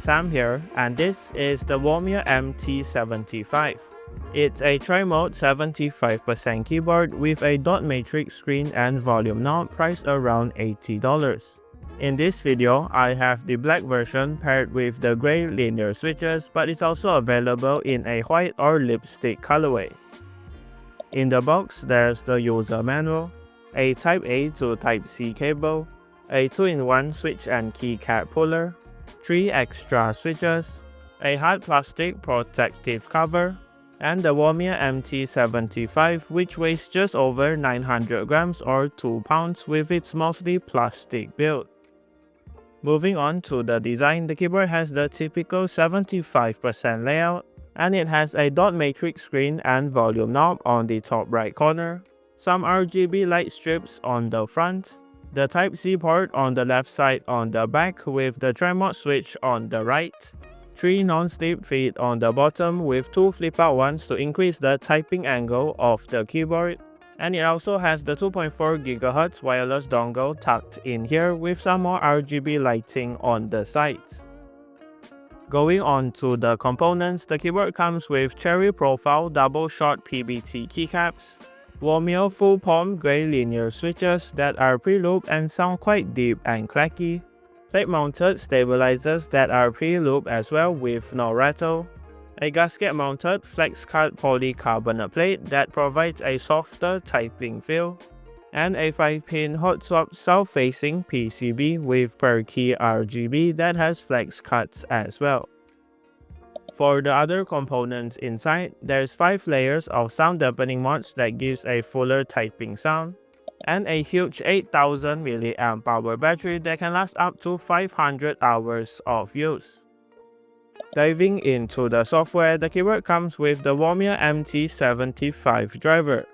Sam here, and this is the Womier MT75. It's a tri-mode 75% keyboard with a dot matrix screen and volume knob priced around $80. In this video, I have the black version paired with the grey linear switches, but it's also available in a white or lipstick colorway. In the box, there's the user manual, a Type A to Type C cable, a 2-in-1 switch and keycap puller, 3 extra switches, a hard plastic protective cover, and the Womier MT75, which weighs just over 900 grams or 2 pounds with its mostly plastic build. Moving on to the design, the keyboard has the typical 75% layout, and it has a dot matrix screen and volume knob on the top right corner, some RGB light strips on the front, the Type-C port on the left side on the back with the tri-mode switch on the right, 3 non-slip feet on the bottom with 2 flip-out ones to increase the typing angle of the keyboard, and it also has the 2.4 GHz wireless dongle tucked in here with some more RGB lighting on the sides. Going on to the components, the keyboard comes with cherry profile double shot PBT keycaps, Womier full palm grey linear switches that are pre-looped and sound quite deep and clacky, plate-mounted stabilizers that are pre-looped as well with no rattle, a gasket-mounted flex-cut polycarbonate plate that provides a softer typing feel, and a 5-pin hot swap south-facing PCB with per-key RGB that has flex cuts as well. For the other components inside, there's 5 layers of sound dampening mods that gives a fuller typing sound, and a huge 8000 mAh power battery that can last up to 500 hours of use. Diving into the software, the keyboard comes with the Womier MT75 driver.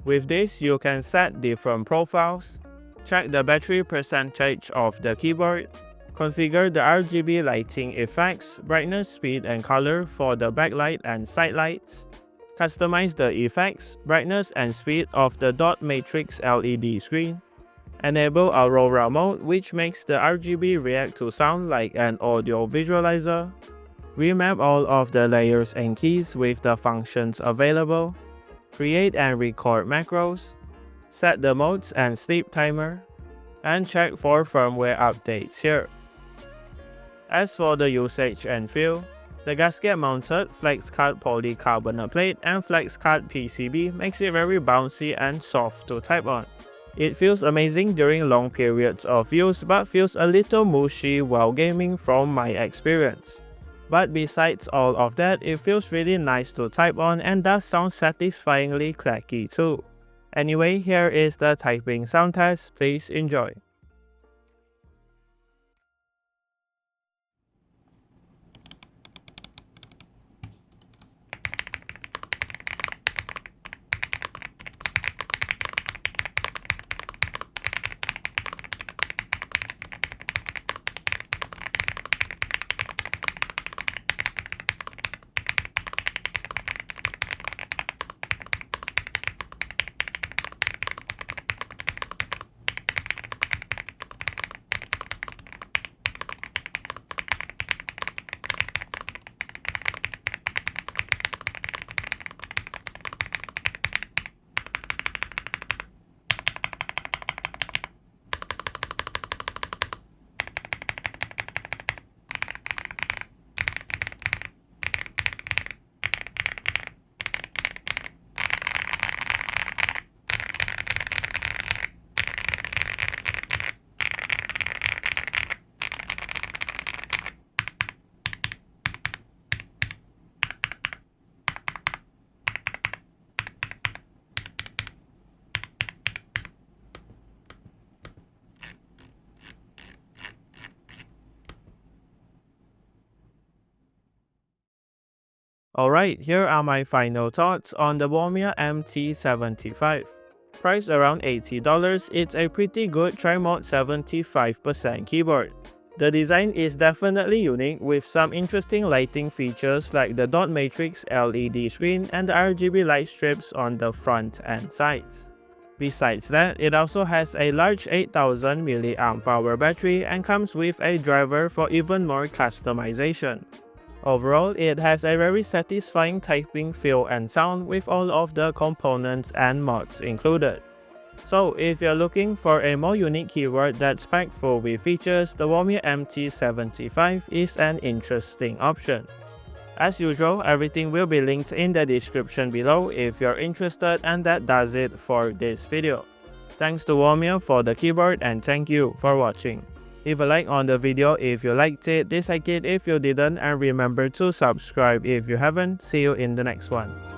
With this, you can set different profiles, check the battery percentage of the keyboard, configure the RGB lighting effects, brightness, speed, and color for the backlight and side lights, customize the effects, brightness, and speed of the dot matrix LED screen, enable Aurora mode, which makes the RGB react to sound like an audio visualizer, remap all of the layers and keys with the functions available, create and record macros, set the modes and sleep timer, and check for firmware updates here. As for the usage and feel, the gasket-mounted flex-cut polycarbonate plate and flex-cut PCB makes it very bouncy and soft to type on. It feels amazing during long periods of use but feels a little mushy while gaming from my experience. But besides all of that, it feels really nice to type on and does sound satisfyingly clacky too. Anyway, here is the typing sound test, please enjoy. Alright, here are my final thoughts on the Womier MT75. Priced around $80, it's a pretty good tri-mode 75% keyboard. The design is definitely unique with some interesting lighting features like the dot matrix LED screen and the RGB light strips on the front and sides. Besides that, it also has a large 8000 mAh power battery and comes with a driver for even more customization. Overall, it has a very satisfying typing feel and sound with all of the components and mods included. So if you're looking for a more unique keyboard that's packed full with features, the Womier MT75 is an interesting option. As usual, everything will be linked in the description below if you're interested, and that does it for this video. Thanks to Womier for the keyboard, and thank you for watching. Leave a like on the video if you liked it, dislike it if you didn't, and remember to subscribe if you haven't. See you in the next one.